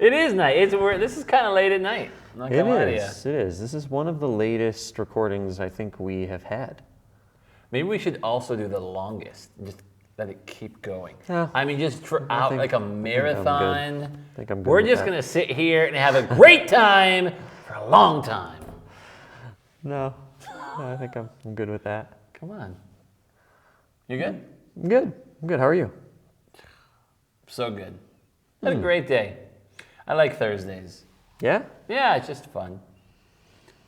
It is night. This is kind of late at night. I'm not gonna lie to you. It is. This is one of the latest recordings I think we have had. Maybe we should also do the longest. Just let it keep going. Yeah. I mean, just out like a marathon. I think I'm good. We're just going to sit here and have a great time for a long time. No, I think I'm good with that. Come on. You good? I'm good. How are you? So good. Had a great day. I like Thursdays. Yeah? Yeah, it's just fun.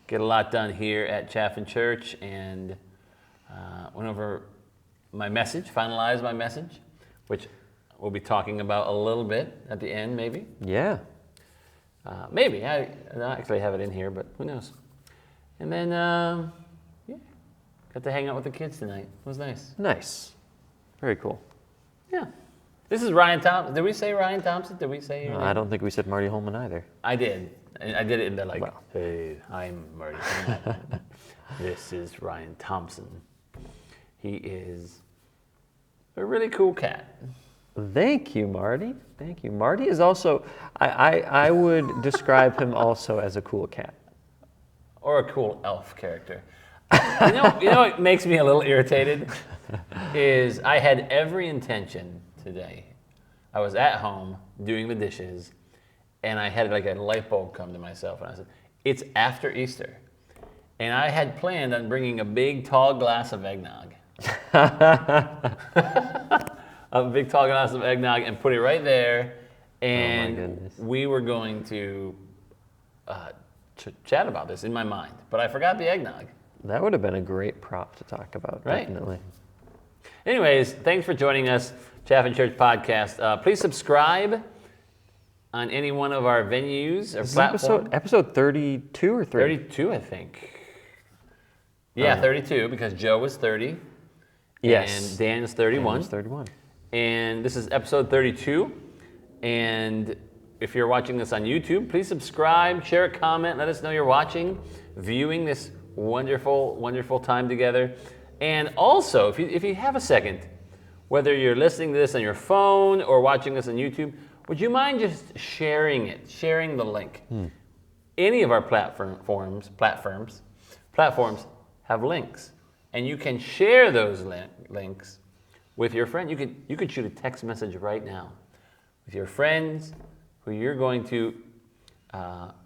Get a lot done here at Chaffin Church, and went over my message, finalized my message, which we'll be talking about a little bit at the end, maybe. Yeah. Maybe. I don't actually have it in here, but who knows. And then, yeah, got to hang out with the kids tonight. It was nice. Nice. Very cool. Yeah. This is Ryan Thompson. Did we say Ryan Thompson? Did we say your name? I don't think we said Marty Holman either. I did. I did it in the hey, I'm Marty Holman. This is Ryan Thompson. He is a really cool cat. Thank you, Marty. Thank you. Marty is also, I would describe him also as a cool cat. Or a cool elf character. You know what makes me a little irritated? Is I had every intention today. I was at home doing the dishes, and I had like a light bulb come to myself, and I said, it's after Easter. And I had planned on bringing a big tall glass of eggnog. A big tall glass of eggnog and put it right there, and we were going to chat about this in my mind, but I forgot the eggnog. That would have been a great prop to talk about, right? Definitely. Anyways, thanks for joining us, Chaffin Church Podcast. Please subscribe on any one of our venues or platforms. Episode 32 or 30? 32, I think. Yeah, 32, because Joe was 30. Yes. And Dan is 31. Dan is 31. And this is episode 32. And if you're watching this on YouTube, please subscribe, share a comment, let us know you're watching, viewing this wonderful, wonderful time together. And also, if you have a second, whether you're listening to this on your phone or watching this on YouTube, would you mind just sharing the link? Any of our platforms have links. And you can share those links with your friend. You could shoot a text message right now with your friends who you're going to,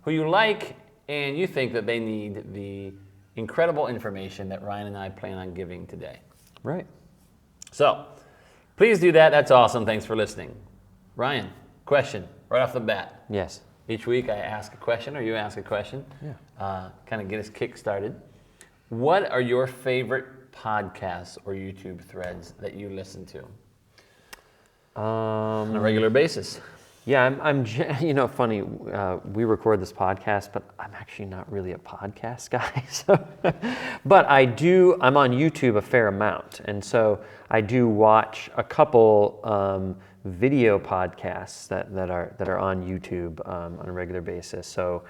who you like, and you think that they need the incredible information that Ryan and I plan on giving today. Right. So, please do that. That's awesome. Thanks for listening. Ryan, question right off the bat. Yes. Each week I ask a question, or you ask a question. Yeah. Kind of get us kick-started. What are your favorite podcasts or YouTube threads that you listen to on a regular basis? Yeah, I'm funny, we record this podcast, but I'm actually not really a podcast guy. But I'm on YouTube a fair amount. And so I do watch a couple video podcasts that are on YouTube on a regular basis. So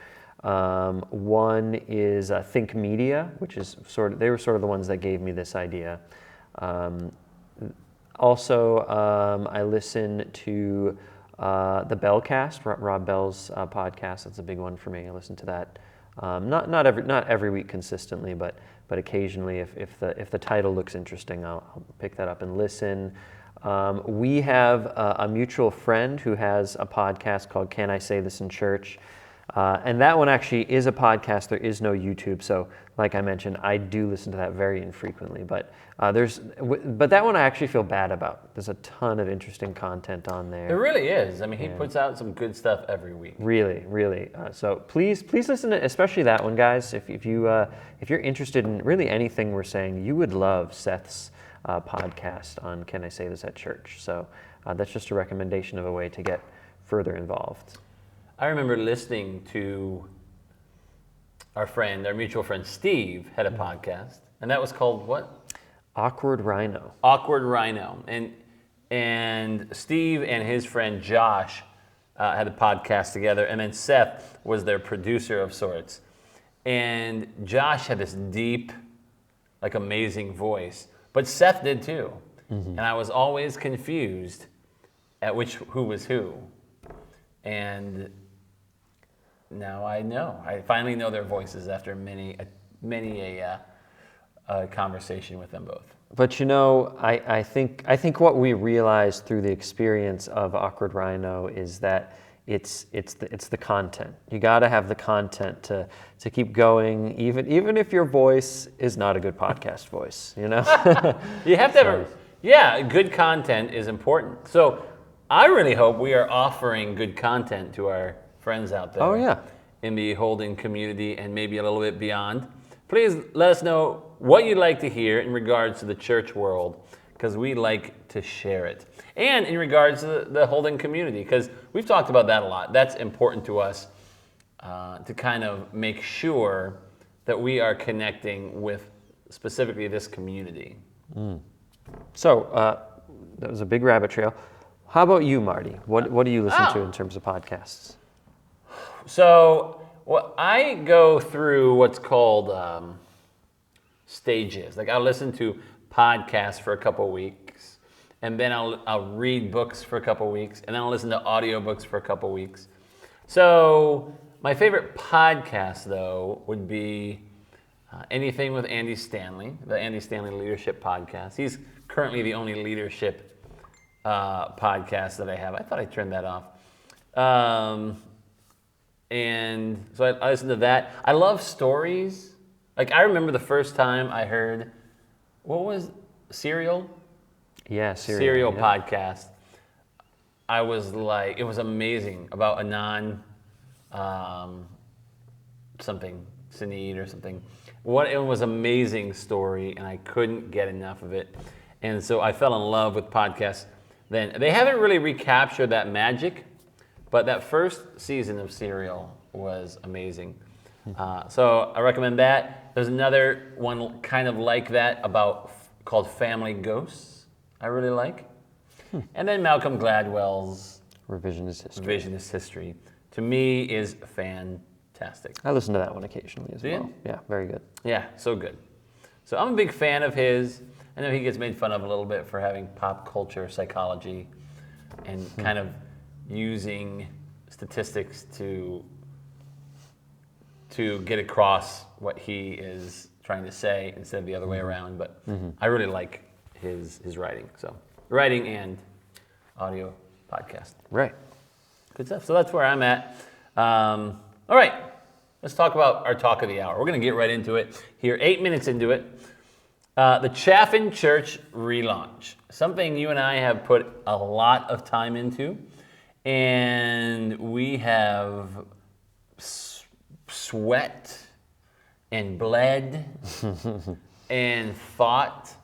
one is Think Media, which is they were sort of the ones that gave me this idea. Also, I listen to the Bellcast, Rob Bell's podcast. That's a big one for me. I listen to that not every week consistently, but occasionally if the title looks interesting, I'll pick that up and listen. We have a mutual friend who has a podcast called Can I Say This in Church? And that one actually is a podcast. There is no YouTube, so like I mentioned, I do listen to that very infrequently. But that one I actually feel bad about. There's a ton of interesting content on there. There really is. I mean, he puts out some good stuff every week. Really, really. So please listen to especially that one, guys. If you're interested in really anything we're saying, you would love Seth's podcast on Can I Say This at Church. So that's just a recommendation of a way to get further involved. I remember listening to our mutual friend Steve had a podcast, and that was called what? Awkward Rhino. Awkward Rhino. And Steve and his friend Josh had a podcast together, and then Seth was their producer of sorts. And Josh had this deep, like amazing voice, but Seth did too. Mm-hmm. And I was always confused at who was who. And now I know. I finally know their voices after many a conversation with them both. But I think what we realized through the experience of Awkward Rhino is that it's the content. You got to have the content to keep going, even if your voice is not a good podcast voice. You have to have good content is important. So I really hope we are offering good content to our friends out there. Oh yeah. In the Holden community and maybe a little bit beyond. Please let us know what you'd like to hear in regards to the church world, because we like to share it. And in regards to the Holden community, because we've talked about that a lot. That's important to us to kind of make sure that we are connecting with specifically this community. So that was a big rabbit trail. How about you, Marty? What do you listen to in terms of podcasts? So I go through what's called stages. Like I'll listen to podcasts for a couple weeks, and then I'll read books for a couple weeks, and then I'll listen to audiobooks for a couple weeks. So my favorite podcast, though, would be anything with Andy Stanley, the Andy Stanley Leadership Podcast. He's currently the only leadership podcast that I have. I thought I turned that off. And so I listen to that. I love stories. Like I remember the first time I heard, what was Serial? Yeah, Serial podcast. I was like, it was amazing about Anand, something, Sinead or something. It was an amazing story, and I couldn't get enough of it. And so I fell in love with podcasts then. They haven't really recaptured that magic, but that first season of Serial was amazing. So I recommend that. There's another one kind of like that called Family Ghosts I really like. And then Malcolm Gladwell's Revisionist History to me is fantastic. I listen to that one occasionally as well. You? Yeah, very good. Yeah, so good. So I'm a big fan of his. I know he gets made fun of a little bit for having pop culture psychology and kind of using statistics to get across what he is trying to say instead of the other way around. But I really like his writing. So writing and audio podcast. Right. Good stuff. So that's where I'm at. All right. Let's talk about our talk of the hour. We're going to get right into it here, 8 minutes into it. The Chaffin Church Relaunch. Something you and I have put a lot of time into. And we have sweat and bled and fought.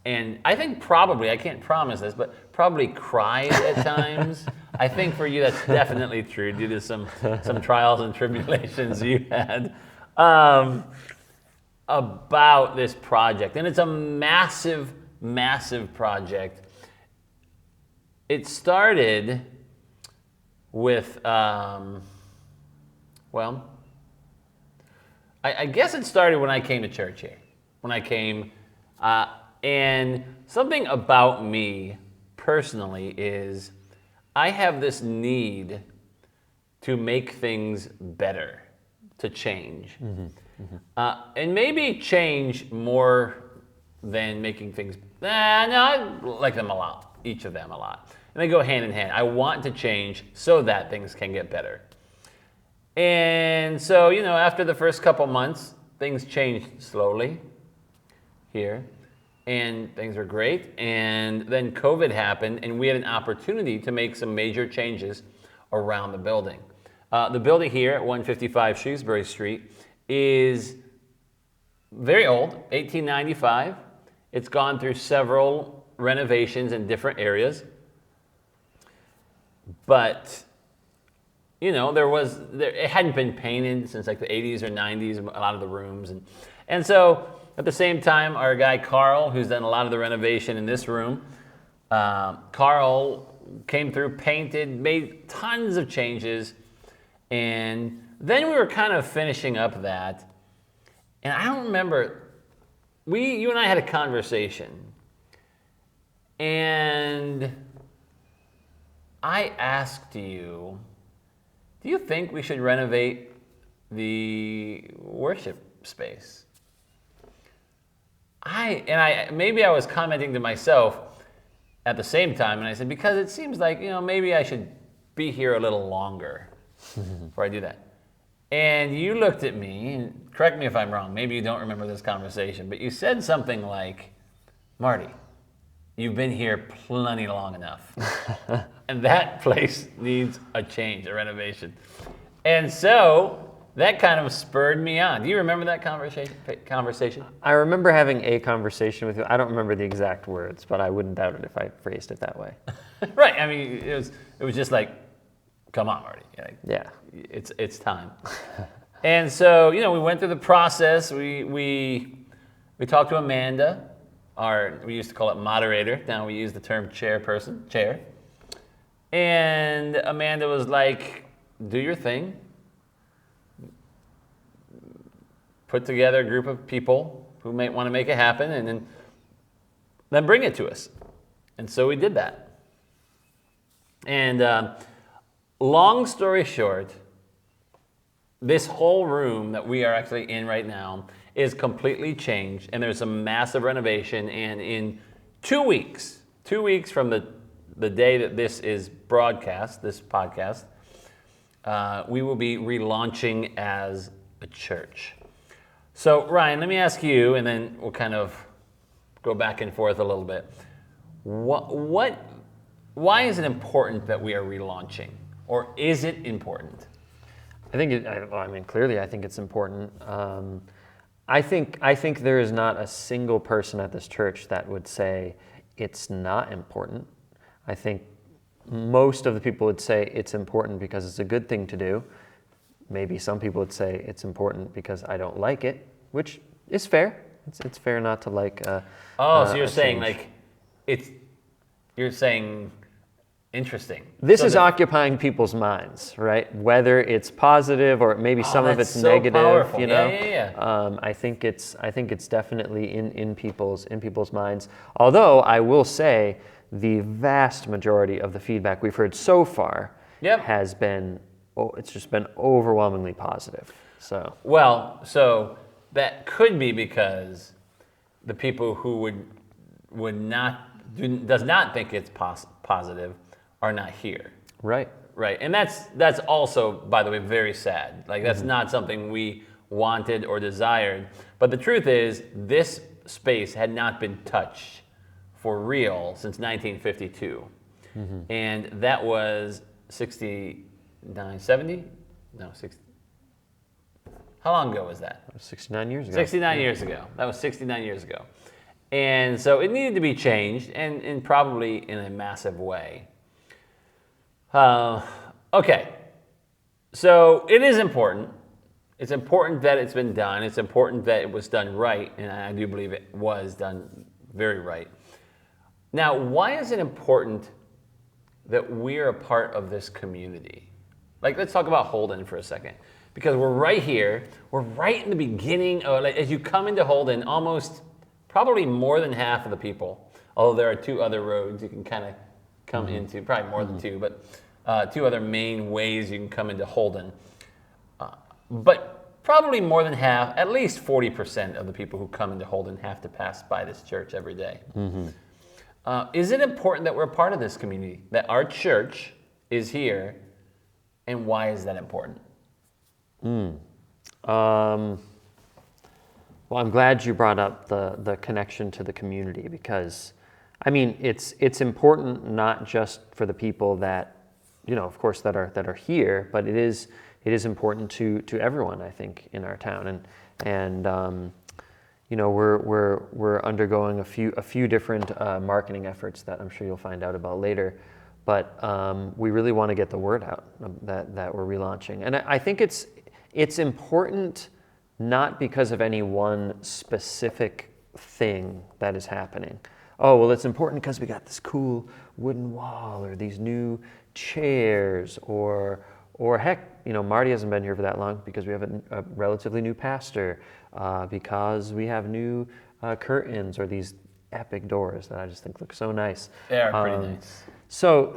And I think probably, I can't promise this, but probably cried at times. I think for you that's definitely true due to some trials and tribulations you had about this project. And it's a massive, massive project. It started with, I guess it started when I came to church here. When I came, and something about me personally is I have this need to make things better, to change. And maybe change more than making things, no, I like them a lot, each of them a lot. And they go hand in hand. I want to change so that things can get better. And so, after the first couple months, things changed slowly here. And things were great. And then COVID happened, and we had an opportunity to make some major changes around the building. The building here at 155 Shrewsbury Street is very old, 1895. It's gone through several renovations in different areas. But, it hadn't been painted since like the 80s or 90s, a lot of the rooms. And so at the same time, our guy Carl, who's done a lot of the renovation in this room, Carl came through, painted, made tons of changes. And then we were kind of finishing up that. And I don't remember, you and I had a conversation. And I asked you, do you think we should renovate the worship space. Maybe I was commenting to myself at the same time, and I said, because it seems like, maybe I should be here a little longer before I do that. And you looked at me, and correct me if I'm wrong, maybe you don't remember this conversation, but you said something like, Marty, you've been here plenty long enough. And that place needs a change, a renovation. And so that kind of spurred me on. Do you remember that conversation? I remember having a conversation with you. I don't remember the exact words, but I wouldn't doubt it if I phrased it that way. Right. I mean, it was just like, come on, Marty. Yeah. It's time. And so, we went through the process. We talked to Amanda, we used to call it moderator. Now we use the term chair. And Amanda was like, do your thing. Put together a group of people who might want to make it happen, and then bring it to us. And so we did that. And long story short, this whole room that we are actually in right now is completely changed, and there's a massive renovation. And in 2 weeks from the day that this is broadcast, this podcast, we will be relaunching as a church. So, Ryan, let me ask you, and then we'll kind of go back and forth a little bit. Why is it important that we are relaunching? Or is it important? Clearly I think it's important. I think there is not a single person at this church that would say it's not important. I think most of the people would say it's important because it's a good thing to do. Maybe some people would say it's important because I don't like it, which is fair. It's fair not to like. So you're saying you're saying interesting. This is occupying people's minds, right? Whether it's positive or maybe some of it's so negative. Powerful. Yeah. I think it's definitely in people's minds. Although I will say the vast majority of the feedback we've heard so far has been. It's just been overwhelmingly positive. So that could be because the people who does not think it's positive are not here. Right. And that's also, by the way, very sad. Like, that's not something we wanted or desired. But the truth is, this space had not been touched for real since 1952. And that was 70? No, 60. How long ago was that? 69 years ago. 69 years ago. That was 69 years ago. And so it needed to be changed, and probably in a massive way. Okay. So it is important. It's important that it's been done. It's important that it was done right, and I do believe it was done very right. Now, why is it important that we're a part of this community? Like, let's talk about Holden for a second, because we're right here. We're right in the beginning of, as you come into Holden, probably more than half of the people, although there are two other roads you can kind of come into, probably more than two, but two other main ways you can come into Holden. But probably more than half, at least 40% of the people who come into Holden have to pass by this church every day. Is it important that we're a part of this community, that our church is here? And why is that important? Well, I'm glad you brought up the connection to the community, because, it's important not just for the people that, of course, that are here, but it is important to everyone, I think, in our town. And we're undergoing a few different marketing efforts that I'm sure you'll find out about later. But we really want to get the word out that we're relaunching. And I think it's important not because of any one specific thing that is happening. Oh, well, it's important because we got this cool wooden wall, or these new chairs, or heck, Marty hasn't been here for that long because we have a relatively new pastor, because we have new curtains, or these epic doors that I just think look so nice. They are pretty nice. So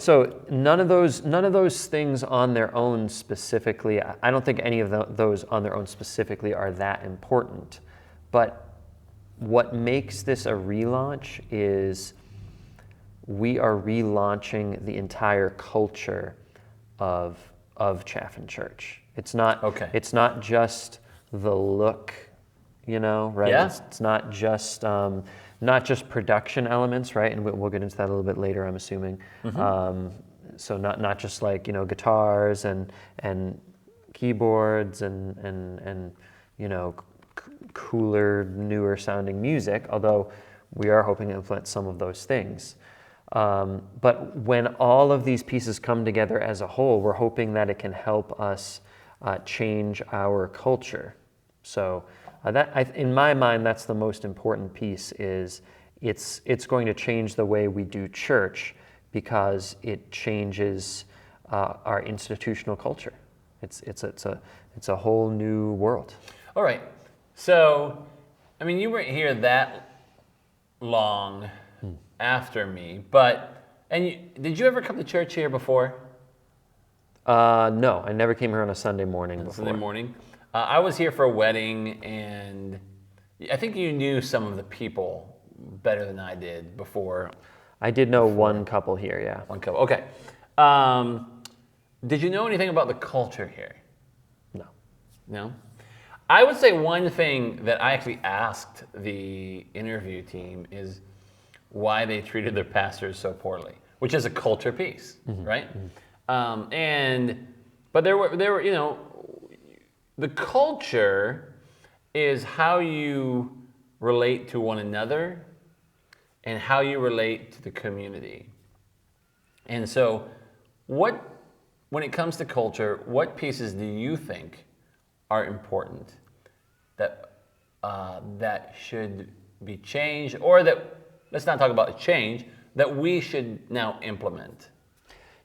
none of those things on their own specifically, I don't think any of those on their own specifically are that important. But what makes this a relaunch is we are relaunching the entire culture of Chaffin Church. It's not It's not just the look, right? Yeah. It's not just production elements, right? And we'll get into that a little bit later, I'm assuming. So not just like guitars and keyboards and cooler, newer sounding music, although we are hoping to implement some of those things. But when all of these pieces come together as a whole, we're hoping that it can help us change our culture. So in my mind, that's the most important piece. Is it's going to change the way we do church because it changes our institutional culture. It's a whole new world. All right. So, I mean, you weren't here that long after me, did you ever come to church here before? No, I never came here on a Sunday morning before. Sunday morning. I was here for a wedding, and I think you knew some of the people better than I did before. I did know one couple here, yeah. One couple, okay. Did you know anything about the culture here? No. No? I would say one thing that I actually asked the interview team is why they treated their pastors so poorly, which is a culture piece, right? But there were, the culture is how you relate to one another and how you relate to the community. And so when it comes to culture, what pieces do you think are important that should be changed, or that, let's not talk about a change, that we should now implement?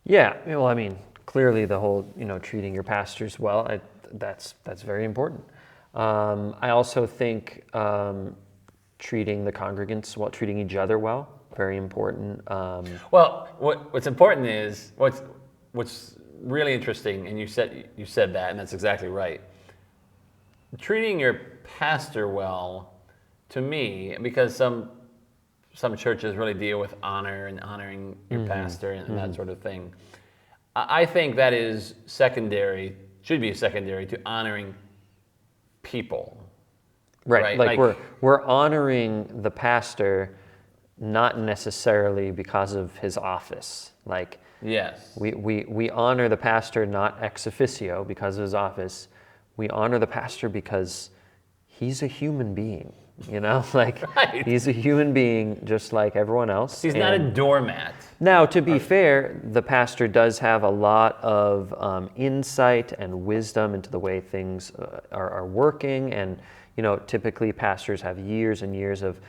Yeah, well, I mean, clearly the whole, treating your pastors well, that's very important. I also think treating the congregants well, treating each other well, very important. Well, what's important is what's really interesting, and you said that, and that's exactly right. Treating your pastor well, to me, because some churches really deal with honor and honoring your pastor and that sort of thing. I think that is secondary, should be secondary to honoring people. Right. Like we're honoring the pastor not necessarily because of his office. Like, yes. We honor the pastor not ex officio because of his office. We honor the pastor because he's a human being, like right. He's a human being just like everyone else. He's not a doormat. Now, to be fair, the pastor does have a lot of insight and wisdom into the way things are working, and typically pastors have years and years of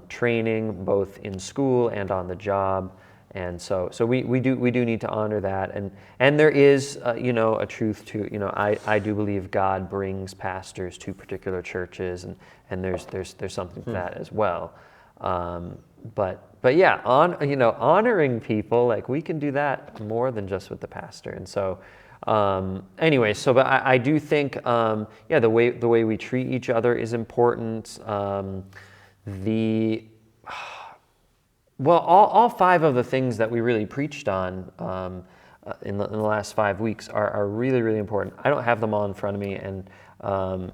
training, both in school and on the job. And so we do need to honor that, and there is a truth to I do believe God brings pastors to particular churches, and there's something to that as well. But yeah, honoring people, like, we can do that more than just with the pastor. And so anyway, but I do think the way we treat each other is important. Well, all five of the things that we really preached on in the last 5 weeks are really, really important. I don't have them all in front of me, and I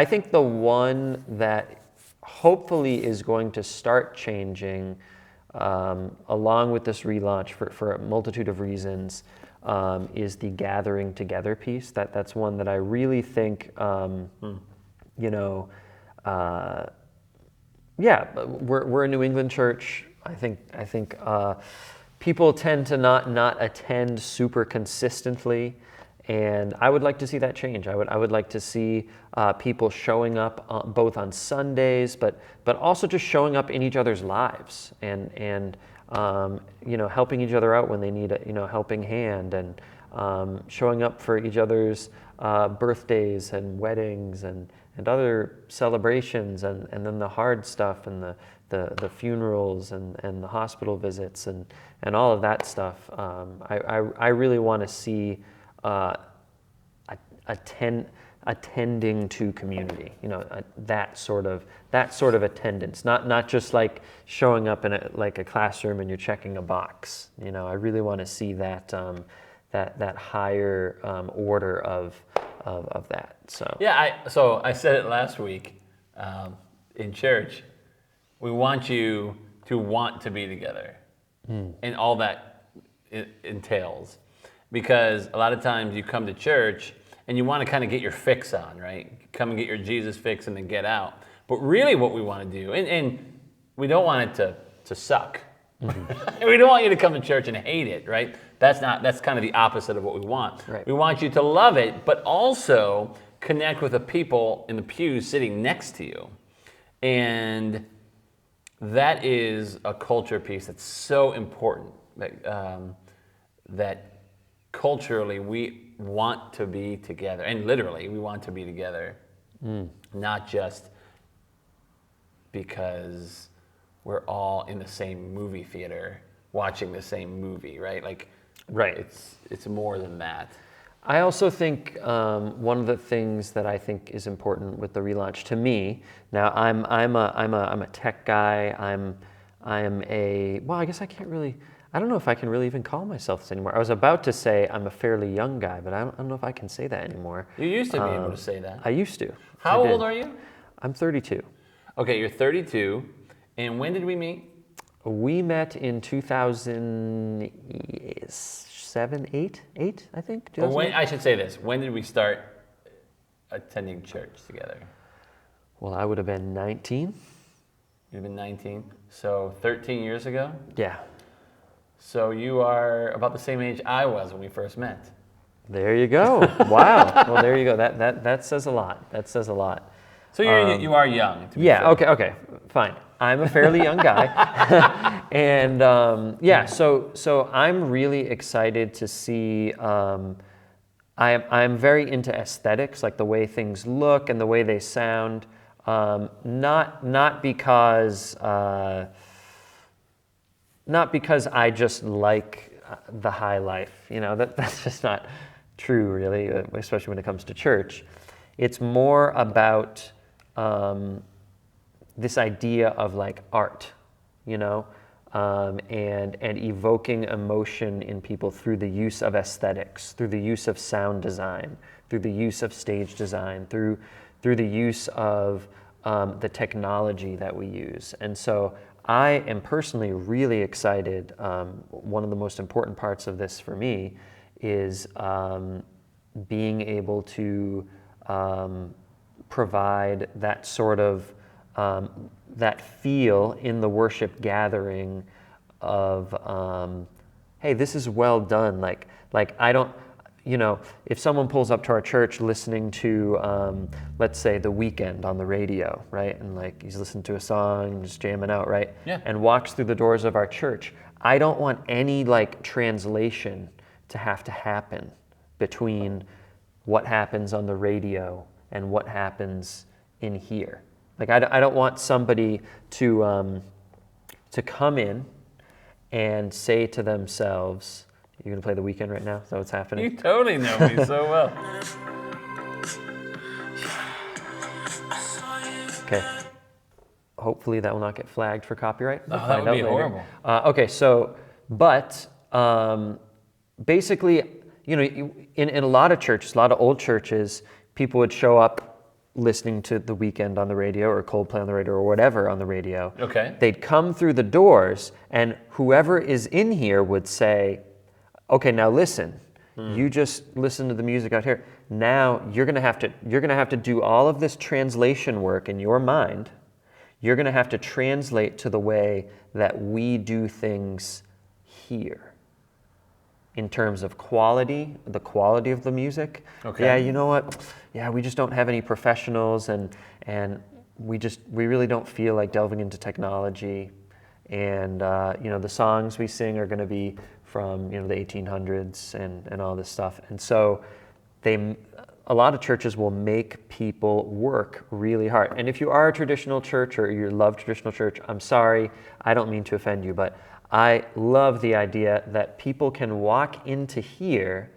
think the one that hopefully is going to start changing along with this relaunch for a multitude of reasons is the gathering together piece. That's one that I really think we're a New England church. I think people tend to not attend super consistently, and I would like to see that change. I would like to see people showing up both on Sundays, but also just showing up in each other's lives, and helping each other out when they need a helping hand, and showing up for each other's birthdays and weddings and other celebrations, and then the hard stuff, and the funerals, and the hospital visits, and all of that stuff. I really want to see attending to community, that sort of attendance, not just like showing up in a classroom and you're checking a box. I really want to see that that higher order of that. So yeah, I said it last week in church. We want you to want to be together, and all that it entails, because a lot of times you come to church and you want to kind of get your fix on, right? Come and get your Jesus fix and then get out. But really what we want to do, and we don't want it to suck. Mm-hmm. We don't want you to come to church and hate it, right? That's kind of the opposite of what we want. Right. We want you to love it, but also connect with the people in the pews sitting next to you. And that is a culture piece that's so important, that culturally we want to be together, and literally we want to be together, not just because we're all in the same movie theater watching the same movie, right? Right. It's more than that. I also think one of the things that I think is important with the relaunch to me. Now I'm a tech guy. I guess I don't know if I can really even call myself this anymore. I was about to say I'm a fairly young guy, but I don't know if I can say that anymore. You used to be able to say that. I used to. How old are you? I'm 32. Okay, you're 32. And when did we meet? We met in 2007, 8, I think. I should say this. When did we start attending church together? Well, I would have been 19. You've been 19. So 13 years ago? Yeah. So you are about the same age I was when we first met. There you go. Wow. Well, there you go. That says a lot. That says a lot. So you are young. To be yeah. fair. Okay. Fine. I'm a fairly young guy, and so I'm really excited to see. I'm very into aesthetics, like the way things look and the way they sound. Not because I just like the high life. That's just not true, really, especially when it comes to church. It's more about this idea of like art, and evoking emotion in people through the use of aesthetics, through the use of sound design, through the use of stage design, through the use of the technology that we use. And so I am personally really excited. One of the most important parts of this for me is being able to provide that sort of that feel in the worship gathering of, hey, this is well done. Like I don't, if someone pulls up to our church listening to, let's say, The Weeknd on the radio, right? And like he's listening to a song, just jamming out, right? Yeah. And walks through the doors of our church. I don't want any like translation to have to happen between what happens on the radio and what happens in here. Like I don't want somebody to come in and say to themselves, "You're gonna play The Weeknd right now? Is that what's happening?" You totally know me so well. Okay. Hopefully that will not get flagged for copyright. Oh, that would be horrible. Okay, so, but basically, in a lot of churches, a lot of old churches, people would show up listening to The Weeknd on the radio or Coldplay on the radio or whatever on the radio. Okay. They'd come through the doors, and whoever is in here would say, "Okay, now listen. You just listen to the music out here. Now you're gonna have to do all of this translation work in your mind. You're gonna have to translate to the way that we do things here. In terms of quality, the quality of the music. Okay. Yeah, you know what? Yeah, we just don't have any professionals, and we really don't feel like delving into technology. And the songs we sing are going to be from the 1800s and all this stuff. And so a lot of churches will make people work really hard. And if you are a traditional church or you love traditional church, I'm sorry, I don't mean to offend you, but I love the idea that people can walk into here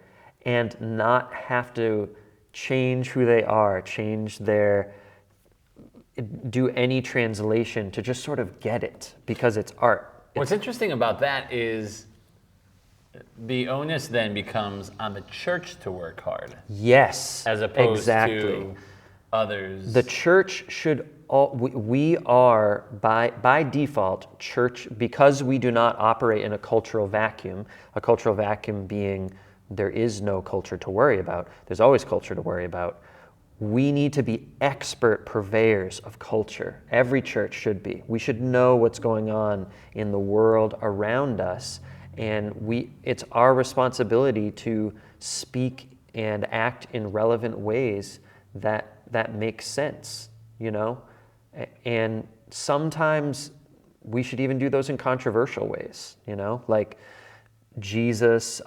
and not have to change who they are, do any translation to just sort of get it because it's art. What's interesting about that is the onus then becomes on the church to work hard. Yes, as opposed exactly. to others. The church should we are by default church because we do not operate in a cultural vacuum being there is no culture to worry about. There's always culture to worry about. We need to be expert purveyors of culture. Every church should be. We should know what's going on in the world around us, and it's our responsibility to speak and act in relevant ways that make sense, you know? And sometimes we should even do those in controversial ways, you know? Like Jesus,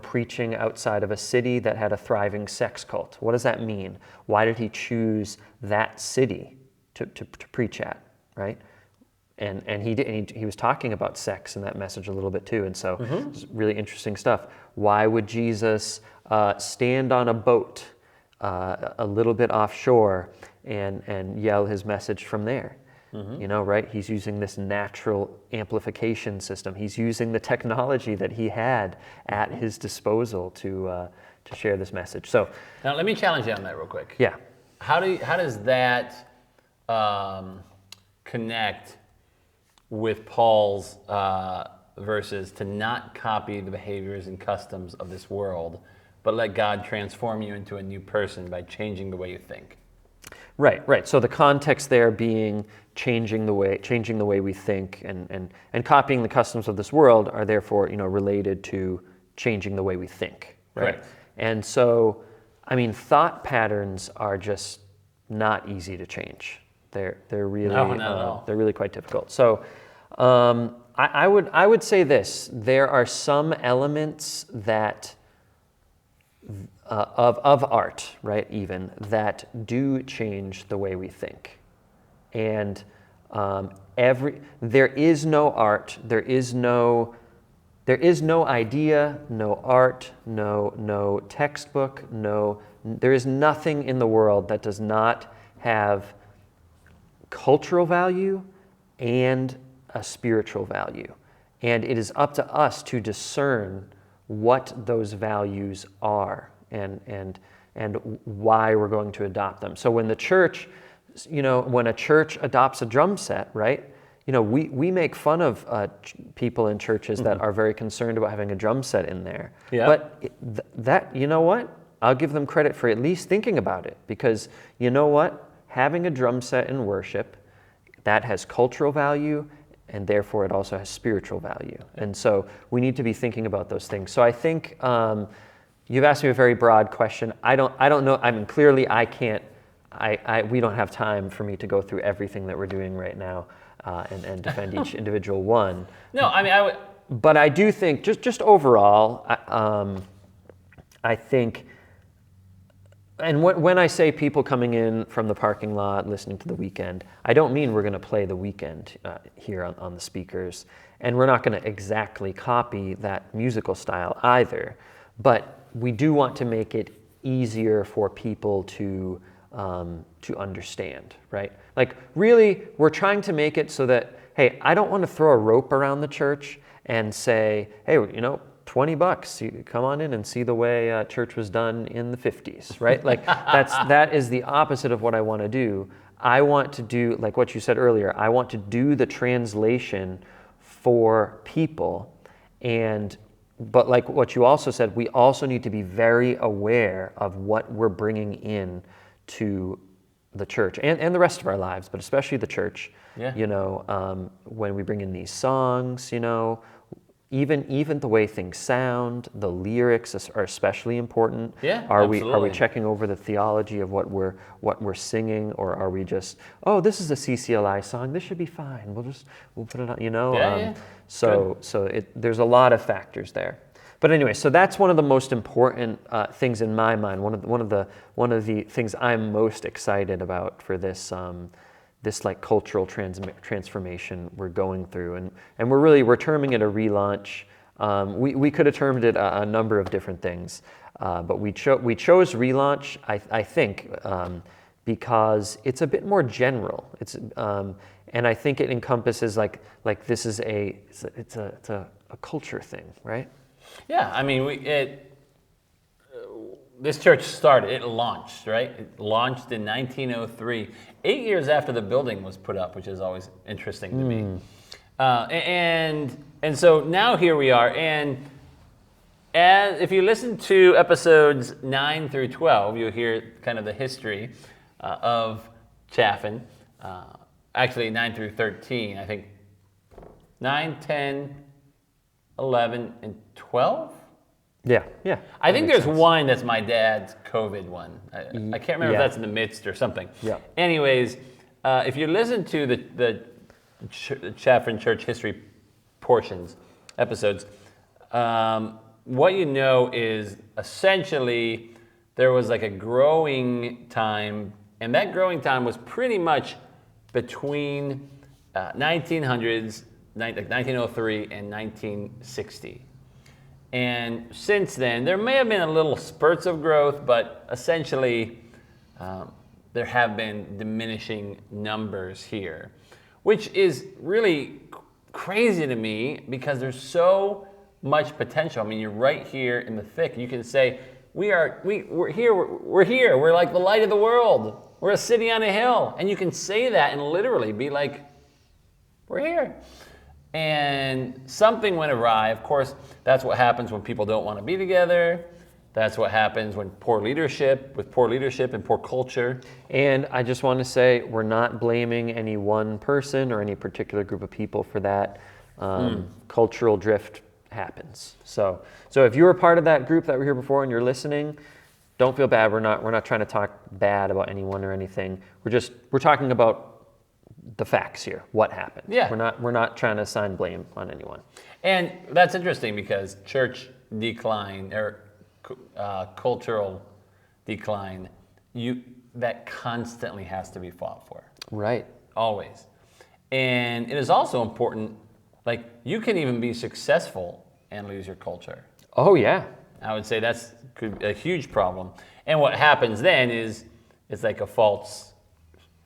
preaching outside of a city that had a thriving sex cult. What does that mean? Why did he choose that city to preach at, right? And he was talking about sex in that message a little bit too, and so it's really interesting stuff. Why would Jesus stand on a boat a little bit offshore and yell his message from there? You know, right? He's using this natural amplification system. He's using the technology that he had at his disposal to share this message. So now let me challenge you on that real quick. Yeah. How does that connect with Paul's verses to not copy the behaviors and customs of this world, but let God transform you into a new person by changing the way you think? Right. So the context there being changing the way we think and copying the customs of this world are therefore, related to changing the way we think, right? Correct. And so, I mean, thought patterns are just not easy to change. They're really No, not at all. They're really quite difficult. So, I would say this: there are some elements that of art, right, even, that do change the way we think. And there is no art, there is no idea, no art, no textbook, there is nothing in the world that does not have cultural value and a spiritual value. And it is up to us to discern what those values are and why we're going to adopt them. So when the church, when a church adopts a drum set, right? We make fun of people in churches that are very concerned about having a drum set in there. Yeah. But that, you know what? I'll give them credit for at least thinking about it, because you know what? Having a drum set in worship, that has cultural value, and therefore it also has spiritual value. And so we need to be thinking about those things. So I think you've asked me a very broad question. I don't know. I mean, clearly I can't. We don't have time for me to go through everything that we're doing right now and defend each individual one. No, I mean, I would. But I do think, just overall, I think, and when I say people coming in from the parking lot listening to The Weeknd, I don't mean we're going to play The Weeknd here on the speakers, and we're not going to exactly copy that musical style either. But we do want to make it easier for people to understand, right? Like, really, we're trying to make it so that, hey, I don't want to throw a rope around the church and say, hey, $20, you come on in and see the way church was done in the 50s, right? Like, that is the opposite of what I want to do. I want to do, like what you said earlier, I want to do the translation for people. But like what you also said, we also need to be very aware of what we're bringing in to the church and the rest of our lives, but especially the church. Yeah. When we bring in these songs, even the way things sound, the lyrics are especially important. Yeah, are absolutely. we checking over the theology of what we're singing, or are we just, oh, this is a CCLI song, this should be fine, we'll put it on, Yeah. So there's a lot of factors there. But anyway, so that's one of the most important things in my mind. One of the things I'm most excited about for this this like cultural transformation we're going through, and we're terming it a relaunch. We could have termed it a number of different things, but we chose relaunch. I think because it's a bit more general. And I think it encompasses like this is it's a culture thing, right? Yeah, I mean, this church started, it launched, right? It launched in 1903, 8 years after the building was put up, which is always interesting to me. And so now here we are, and if you listen to episodes 9 through 12, you'll hear kind of the history of Chaffin. Actually, 9 through 13, I think 9, 10, 11, and 12? Yeah. I think there's one that's my dad's COVID one. I can't remember if that's in the midst or something. Yeah. Anyways, if you listen to the Chaffin Church history episodes, what you know is essentially there was like a growing time, and that growing time was pretty much between 1900s, like 1903 and 1960. And since then, there may have been a little spurts of growth, but essentially there have been diminishing numbers here, which is really crazy to me because there's so much potential. I mean, you're right here in the thick. You can say, we're here, we're like the light of the world. We're a city on a hill. And you can say that and literally be like, we're here. And something went awry. Of course, that's what happens when people don't want to be together. That's what happens when poor leadership and poor culture. And I just want to say, we're not blaming any one person or any particular group of people for that. Cultural drift happens. So if you were part of that group that were here before and you're listening, don't feel bad. We're not trying to talk bad about anyone or anything. We're talking about the facts here. What happened? Yeah. We're not trying to assign blame on anyone. And that's interesting because church decline or cultural decline, that constantly has to be fought for. Right. Always. And it is also important, like you can even be successful and lose your culture. Oh yeah. I would say could be a huge problem. And what happens then is it's like a false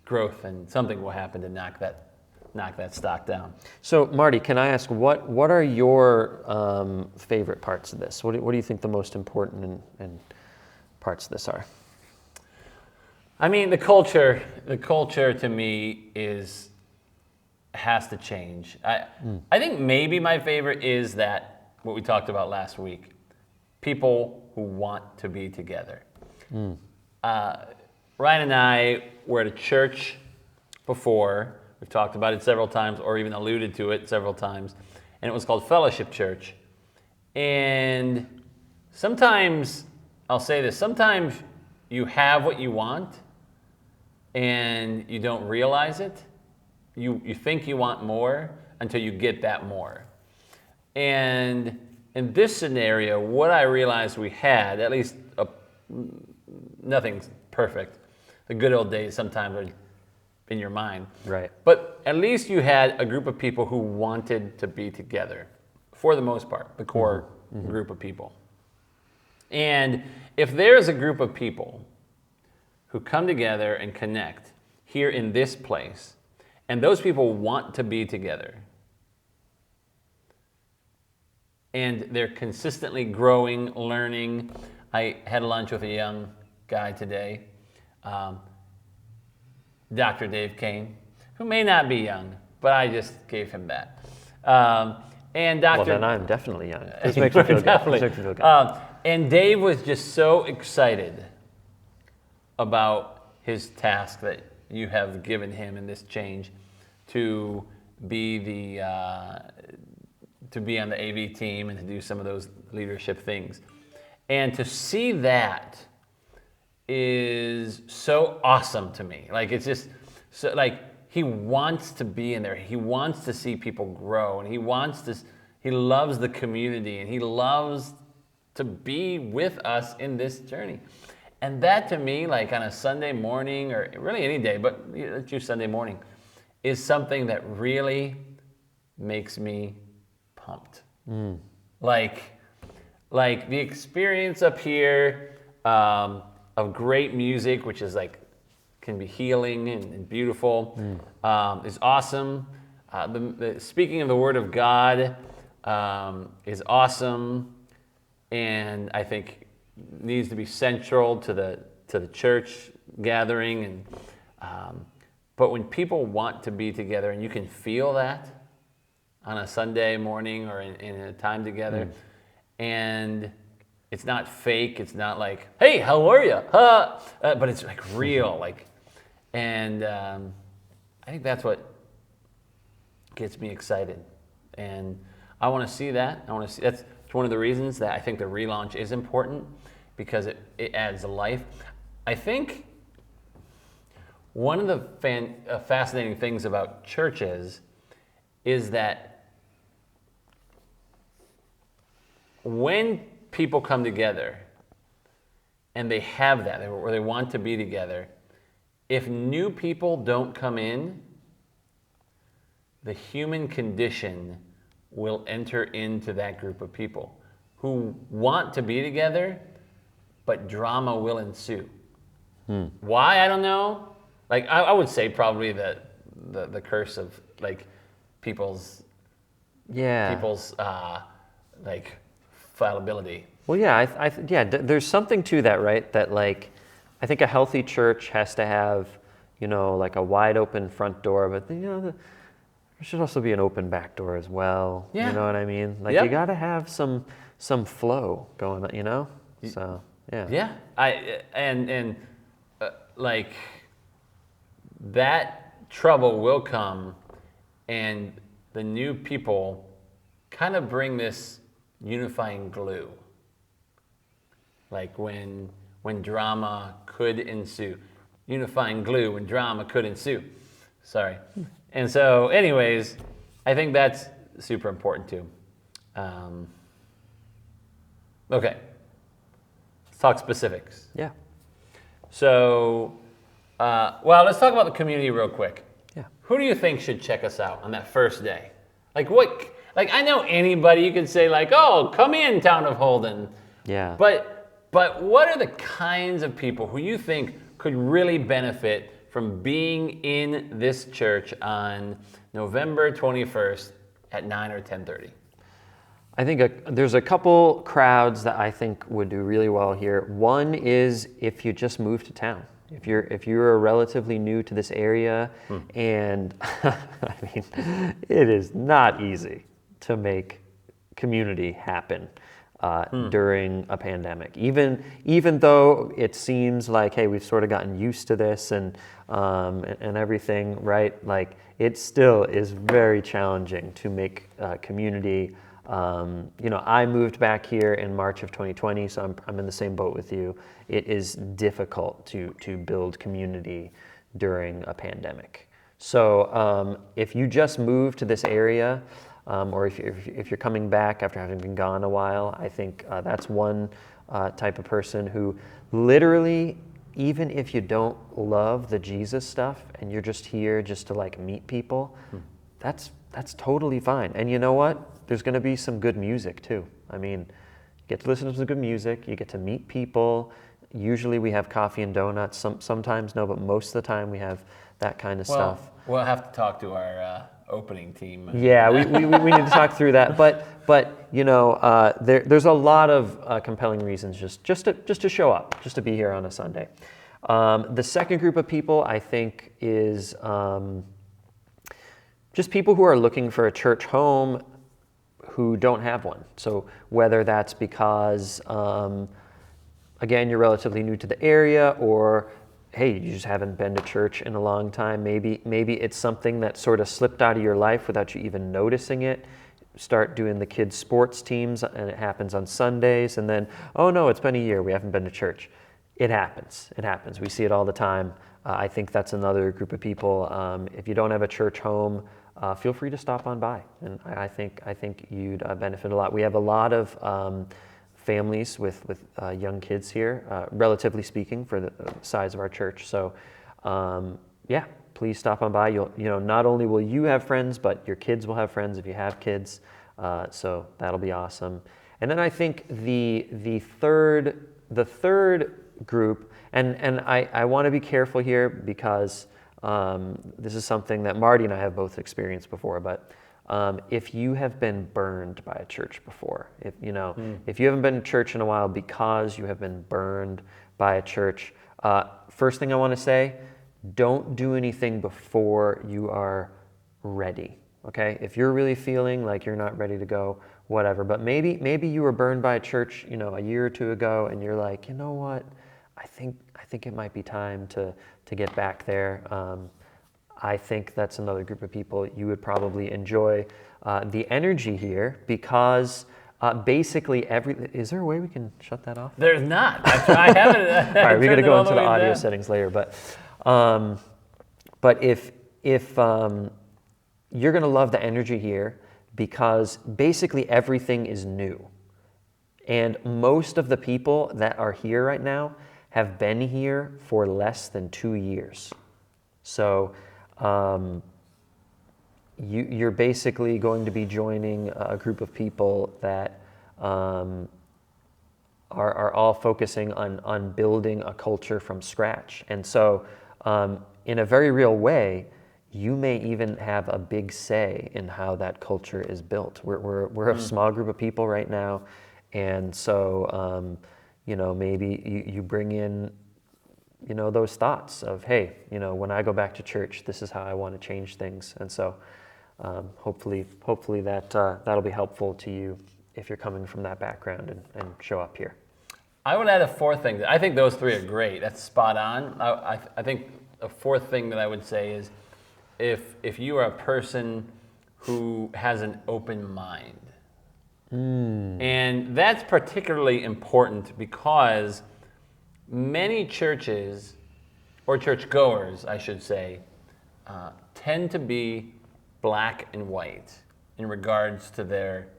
growth, and something will happen to knock that stock down. So Marty, can I ask what are your favorite parts of this? What do you think the most important and parts of this are? I mean, the culture to me has to change. I think maybe my favorite is that what we talked about last week, people who want to be together. Ryan and I were at a church before. We've talked about it several times, or even alluded to it several times, and it was called Fellowship Church. And sometimes, I'll say this, sometimes you have what you want and you don't realize it. You think you want more until you get that more. And in this scenario, what I realized we had, at least nothing's perfect. The good old days sometimes are in your mind. Right. But at least you had a group of people who wanted to be together, for the most part, the core group of people. And if there's a group of people who come together and connect here in this place, and those people want to be together, and they're consistently growing, learning. I had lunch with a young guy today, Dr. Dave Kane, who may not be young, but I just gave him that. And Dr. Well, then I'm definitely young. This makes me feel good. And Dave was just so excited about his task that you have given him in this change to be on the AV team and to do some of those leadership things. And to see that is so awesome to me. Like, it's just so, like, he wants to be in there. He wants to see people grow, and he loves the community, and he loves to be with us in this journey. And that to me, like on a Sunday morning, or really any day, but let's use Sunday morning, is something that really makes me pumped. Like the experience up here of great music, which is like, can be healing and beautiful, is awesome. The speaking of the Word of God is awesome, and I think needs to be central to the church gathering. And but when people want to be together, and you can feel that on a Sunday morning or in a time together, and it's not fake. It's not like, hey, how are you? But it's like real, like, and I think that's what gets me excited, and I want to see that. I want to see. That's one of the reasons that I think the relaunch is important, because it adds life. I think one of the fascinating things about churches is that when people come together and they have that, or they want to be together, if new people don't come in, the human condition will enter into that group of people who want to be together, but drama will ensue. Why? I don't know. Like I would say probably the curse of like people's like fallibility. Well, yeah, there's something to that, right? That like, I think a healthy church has to have, like a wide open front door, but there should also be an open back door as well. Yeah. You know what I mean? Like you got to have some flow going on, So yeah. Yeah, like that trouble will come, and the new people kind of bring this unifying glue. Like when drama could ensue. Unifying glue when drama could ensue. Sorry. And so anyways, I think that's super important too. Okay. Let's talk specifics. Yeah. So, let's talk about the community real quick. Yeah. Who do you think should check us out on that first day? Like what? Like I know anybody. You could say like, "Oh, come in, town of Holden." Yeah. But what are the kinds of people who you think could really benefit from being in this church on November 21st at 9 or 10:30? I think there's a couple crowds that I think would do really well here. One is if you just moved to town. If you're relatively new to this area, and I mean, it is not easy to make community happen during a pandemic. Even though it seems like, hey, we've sort of gotten used to this and everything, right? Like it still is very challenging to make community. I moved back here in March of 2020, so I'm in the same boat with you. It is difficult to build community during a pandemic. So if you just moved to this area, or if you're coming back after having been gone a while, I think that's one type of person who literally, even if you don't love the Jesus stuff and you're just here just to like meet people, that's totally fine. And you know what? There's going to be some good music too. I mean, you get to listen to some good music, you get to meet people. Usually we have coffee and donuts. Sometimes no, but most of the time we have that kind of stuff. We'll have to talk to our opening team. Yeah, we need to talk through that. But there's a lot of compelling reasons just to show up, just to be here on a Sunday. The second group of people I think is just people who are looking for a church home who don't have one. So whether that's because, again, you're relatively new to the area, or hey, you just haven't been to church in a long time. Maybe it's something that sort of slipped out of your life without you even noticing it. Start doing the kids' sports teams, and it happens on Sundays, and then, oh no, it's been a year, we haven't been to church. It happens. We see it all the time. I think that's another group of people. If you don't have a church home, feel free to stop on by, and I think you'd benefit a lot. We have a lot of families with young kids here, relatively speaking, for the size of our church. So, yeah, please stop on by. Not only will you have friends, but your kids will have friends if you have kids. So that'll be awesome. And then I think the third group, and I want to be careful here because this is something that Marty and I have both experienced before, but if you have been burned by a church before, if you haven't been to church in a while because you have been burned by a church, first thing I want to say, don't do anything before you are ready. Okay, if you're really feeling like you're not ready to go, whatever. But maybe you were burned by a church, a year or two ago, and you're like, you know what, I think it might be time to get back there. I think that's another group of people you would probably enjoy the energy here because basically is there a way we can shut that off? There's not. I haven't. All right, we're gonna go into the way audio down. settings later, but if you're gonna love the energy here because basically everything is new, and most of the people that are here right now have been here for less than 2 years. So you're basically going to be joining a group of people that are all focusing on building a culture from scratch. And so in a very real way, you may even have a big say in how that culture is built. We're a small group of people right now, and so maybe you bring in those thoughts of, hey, when I go back to church, this is how I want to change things. And so hopefully that'll be helpful to you if you're coming from that background and show up here. I would add a fourth thing. I think those three are great. That's spot on. I think a fourth thing that I would say is if you are a person who has an open mind. And that's particularly important because many churches, or churchgoers, I should say, tend to be black and white in regards to their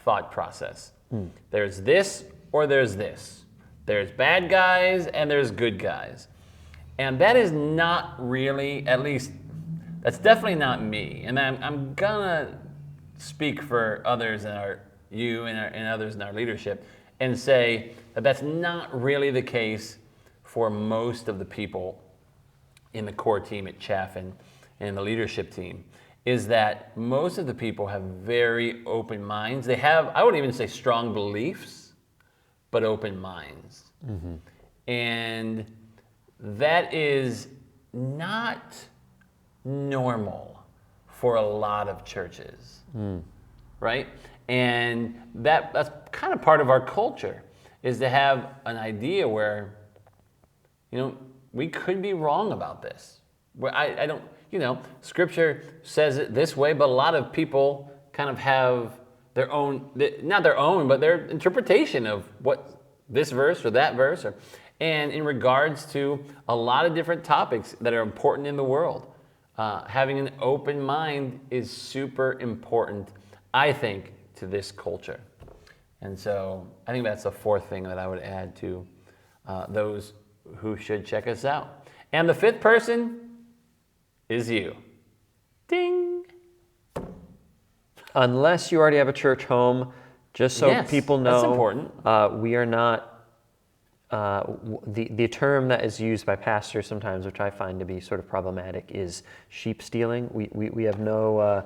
thought process. There's this or there's this. There's bad guys and there's good guys. And that is not really, at least, that's definitely not me. And I'm gonna speak for others in and others in our leadership and say that that's not really the case for most of the people in the core team at Chaffin and the leadership team, is that most of the people have very open minds. They have, I wouldn't even say strong beliefs, but open minds. Mm-hmm. And that is not normal for a lot of churches, right? And that's kind of part of our culture, is to have an idea where, we could be wrong about this. Where I don't, Scripture says it this way, but a lot of people kind of have their own, not their own, but their interpretation of what this verse or that verse, and in regards to a lot of different topics that are important in the world. Having an open mind is super important, I think, to this culture. And so I think that's the fourth thing that I would add to those who should check us out. And the fifth person is you. Ding! Unless you already have a church home, just so Yes, people know, that's important. We are not, the term that is used by pastors sometimes, which I find to be sort of problematic, is sheep stealing. We have no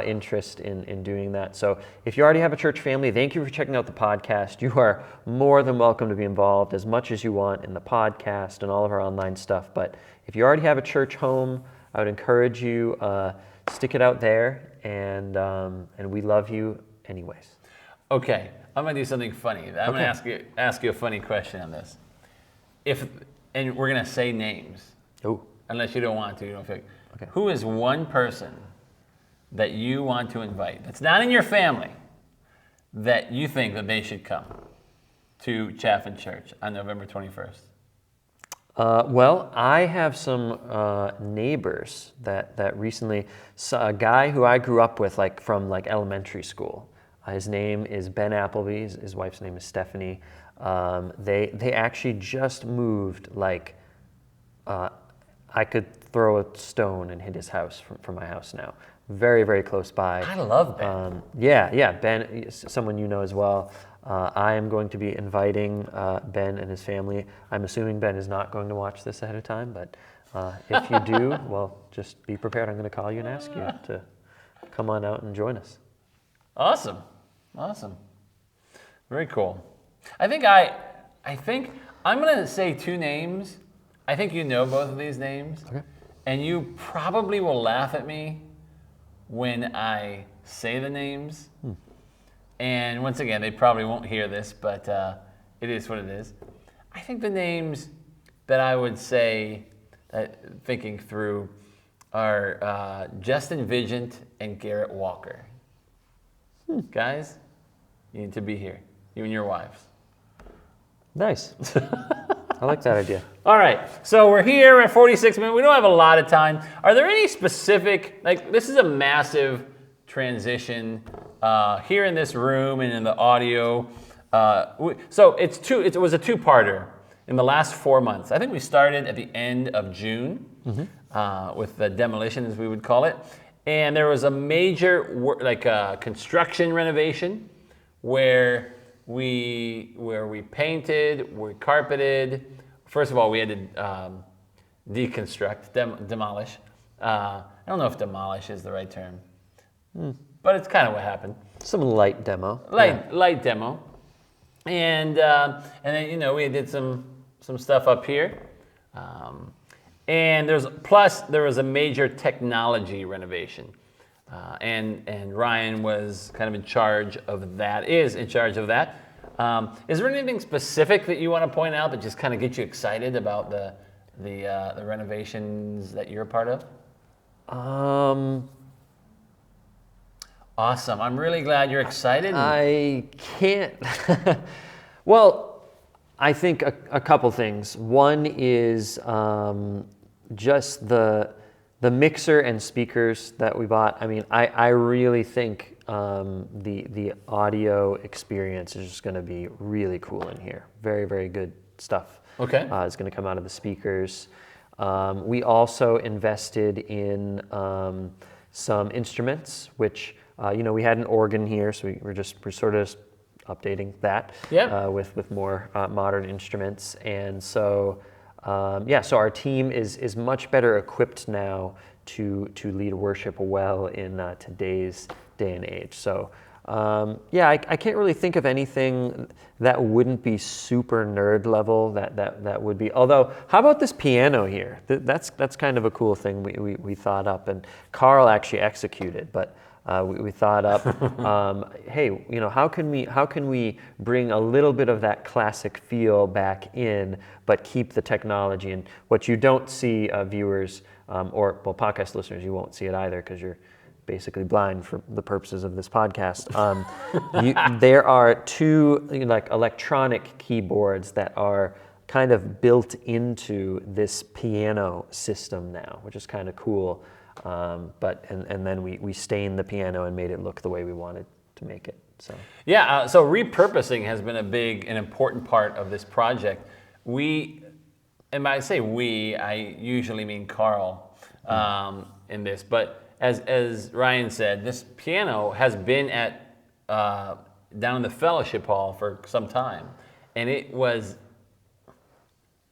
interest in doing that. So if you already have a church family, thank you for checking out the podcast. You are more than welcome to be involved as much as you want in the podcast and all of our online stuff. But if you already have a church home, I would encourage you, stick it out there, and we love you anyways. Okay, I'm gonna do something funny. I'm gonna ask you a funny question on this. And we're gonna say names. Oh. Unless you don't want to, you don't feel like. Okay. Who is one person that you want to invite that's not in your family that you think that they should come to Chaffin Church on November 21st? Well, I have some neighbors that recently, a guy who I grew up with from elementary school. His name is Ben Appleby. His wife's name is Stephanie. They actually just moved like I could throw a stone and hit his house from my house now. Very, very close by. I love Ben. Yeah, Ben, someone you know as well. I am going to be inviting Ben and his family. I'm assuming Ben is not going to watch this ahead of time, but if you do, well, just be prepared. I'm going to call you and ask you to come on out and join us. Awesome. Very cool. I think I'm going to say two names. I think you know both of these names. Okay. And you probably will laugh at me when I say the names. And once again, they probably won't hear this, but it is what it is. I think the names that I would say, thinking through, are Justin Vigent and Garrett Walker. Guys, you need to be here, you and your wives. Nice. I like that idea. All right, so we're here at 46 minutes. We don't have a lot of time. Are there any specific, this is a massive transition here in this room and in the audio. So it was a two-parter in the last 4 months. I think we started at the end of June with the demolition, as we would call it. And there was a major construction renovation where we painted, we carpeted. First of all, we had to deconstruct, demolish. I don't know if demolish is the right term, but it's kind of what happened. Some light demo. Light demo, and then we did some stuff up here, and there was a major technology renovation. And Ryan was kind of in charge of that, is in charge of that. Is there anything specific that you want to point out that just kind of gets you excited about the renovations that you're a part of? Awesome. I'm really glad you're excited. I can't. Well, I think a couple things. One is just the mixer and speakers that we bought. I mean, I really think the audio experience is just going to be really cool in here. Very, very good stuff. Okay. Is going to come out of the speakers. We also invested in some instruments, which we had an organ here, so we're sort of updating that. With more modern instruments, and so. So our team is much better equipped now to lead worship well in today's day and age. So I can't really think of anything that wouldn't be super nerd level that would be. Although, how about this piano here? That's kind of a cool thing we thought up, and Carl actually executed, but. We thought up, hey, how can we bring a little bit of that classic feel back in, but keep the technology? And what you don't see, viewers, or podcast listeners, you won't see it either because you're basically blind for the purposes of this podcast. There are two electronic keyboards that are kind of built into this piano system now, which is kind of cool. But then we stained the piano and made it look the way we wanted to make it. So so repurposing has been an important part of this project. And when I say we, I usually mean Carl in this. But as Ryan said, this piano has been down in the fellowship hall for some time, and it was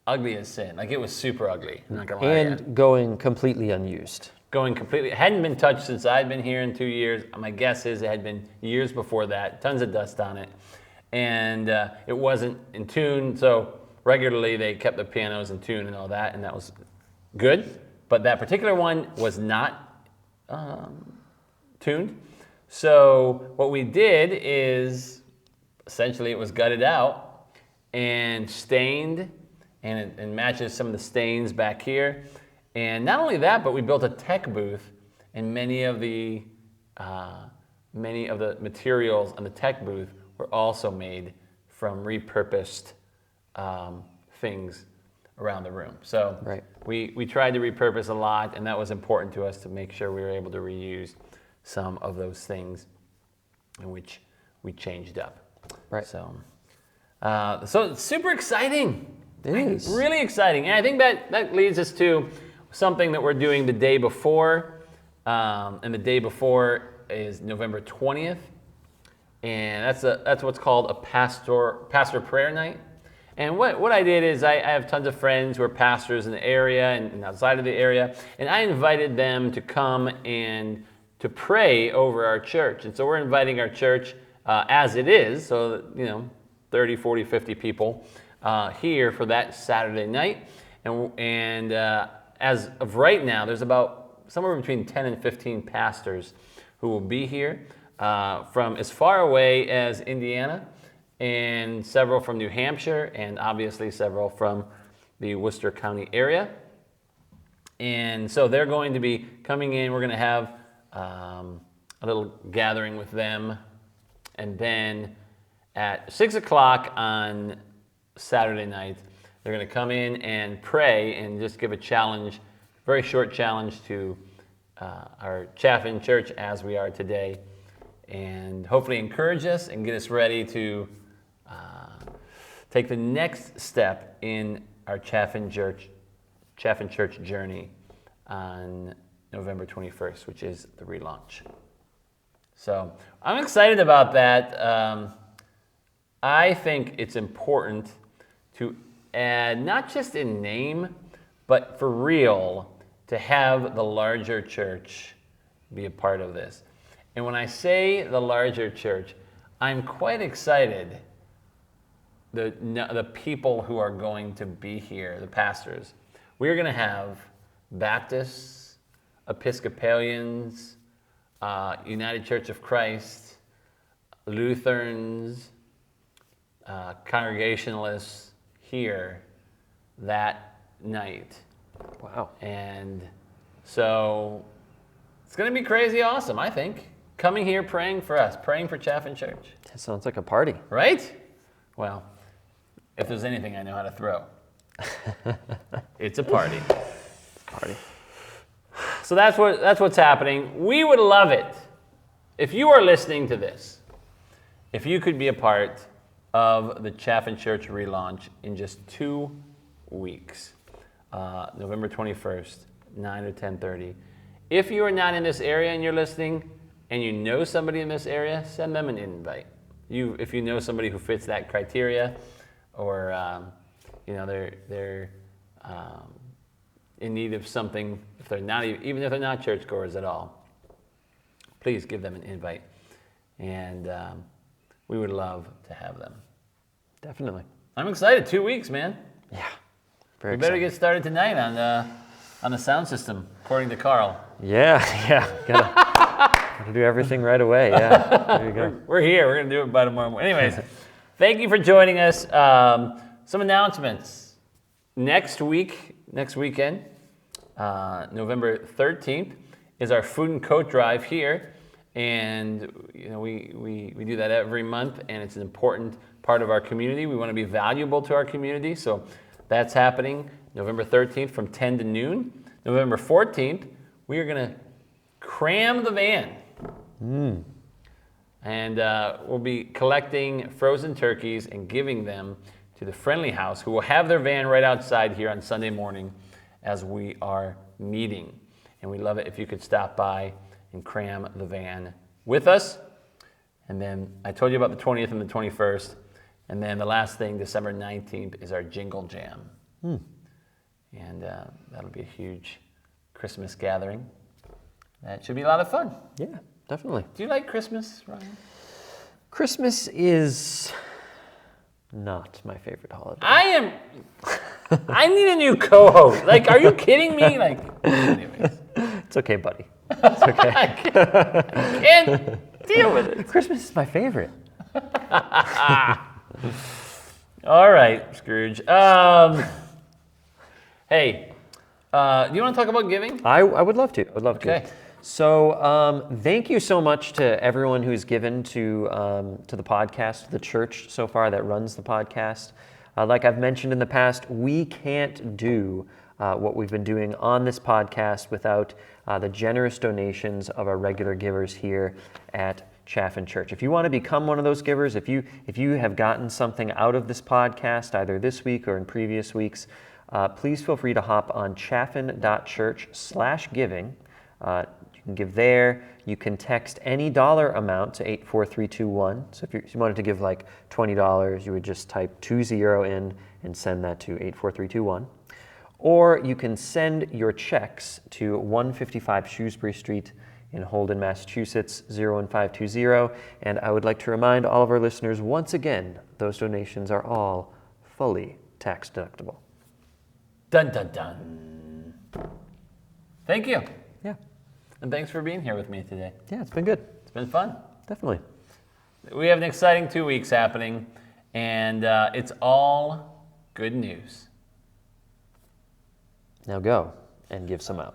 ugly as sin. It was super ugly. I'm not gonna lie. And going completely unused. It hadn't been touched since I'd been here in 2 years. My guess is it had been years before that, tons of dust on it. And it wasn't in tune, so regularly they kept the pianos in tune and all that, and that was good. But that particular one was not tuned. So what we did is, essentially it was gutted out and stained, and it matches some of the stains back here. And not only that, but we built a tech booth, and many of the materials on the tech booth were also made from repurposed things around the room. So we tried to repurpose a lot, and that was important to us to make sure we were able to reuse some of those things, which we changed up. Right. So it's super exciting. It is. Really exciting. And I think that leads us to something that we're doing the day before. And the day before is November 20th. And that's what's called a pastor prayer night. And what I did is I have tons of friends who are pastors in the area and outside of the area. And I invited them to come and to pray over our church. And so we're inviting our church as it is. So, 30, 40, 50 people here for that Saturday night. And as of right now, there's about somewhere between 10 and 15 pastors who will be here from as far away as Indiana, and several from New Hampshire, and obviously several from the Worcester County area. And so they're going to be coming in. We're going to have a little gathering with them. And then at 6 o'clock on Saturday night, they're going to come in and pray and just give a challenge, very short challenge to our Chaffin Church as we are today, and hopefully encourage us and get us ready to take the next step in our Chaffin Church journey on November 21st, which is the relaunch. So I'm excited about that. I think it's important to add, not just in name, but for real, to have the larger church be a part of this. And when I say the larger church, I'm quite excited. The people who are going to be here, the pastors, we're going to have Baptists, Episcopalians, United Church of Christ, Lutherans, Congregationalists here that night. Wow. And so it's going to be crazy awesome, I think. Coming here, praying for us, praying for Chaffin Church. That sounds like a party. Right? Well, if there's anything I know how to throw, it's a party. Party. So that's what's happening. We would love it if you are listening to this, if you could be a part of the Chaffin Church relaunch in just 2 weeks, November 21st, 9 or 10:30. If you are not in this area and you're listening, and you know somebody in this area, send them an invite. If you know somebody who fits that criteria, or they're in need of something, if they're not even if they're not churchgoers at all, please give them an invite, and we would love to have them. Definitely. I'm excited. 2 weeks, man. Yeah. Very We better exciting. get started tonight on the sound system, according to Carl. Yeah. Gotta do everything right away. Yeah. There you go. We're here. We're going to do it by tomorrow morning. Anyways, thank you for joining us. Some announcements. Next weekend, November 13th, is our food and coat drive here. And we do that every month, and it's an important part of our community. We want to be valuable to our community. So that's happening November 13th from 10 to noon. November 14th, we are going to cram the van. And we'll be collecting frozen turkeys and giving them to the Friendly House, who will have their van right outside here on Sunday morning as we are meeting. And we'd love it if you could stop by and cram the van with us. And then I told you about the 20th and the 21st. And then the last thing, December 19th, is our Jingle Jam. And that'll be a huge Christmas gathering. That should be a lot of fun. Yeah, definitely. Do you like Christmas, Ryan? Christmas is not my favorite holiday. I need a new co-host. Like, are you kidding me? Like, anyways. It's okay, buddy. It's okay. I can't deal with it. Christmas is my favorite. All right, Scrooge. Hey, do you want to talk about giving? I would love to. Okay. So thank you so much to everyone who's given to the podcast, to the church so far that runs the podcast. Like I've mentioned in the past, we can't do what we've been doing on this podcast without the generous donations of our regular givers here at Chaffin Church. If you want to become one of those givers, if you have gotten something out of this podcast, either this week or in previous weeks, please feel free to hop on chaffin.church/giving. You can give there. You can text any dollar amount to 84321. So if you wanted to give like $20, you would just type 20 in and send that to 84321. Or you can send your checks to 155 Shrewsbury Street in Holden, Massachusetts, 01520. And I would like to remind all of our listeners once again, those donations are all fully tax deductible. Dun, dun, dun. Thank you. Yeah. And thanks for being here with me today. Yeah, it's been good. It's been fun. Definitely. We have an exciting 2 weeks happening, and it's all good news. Now go and give some out.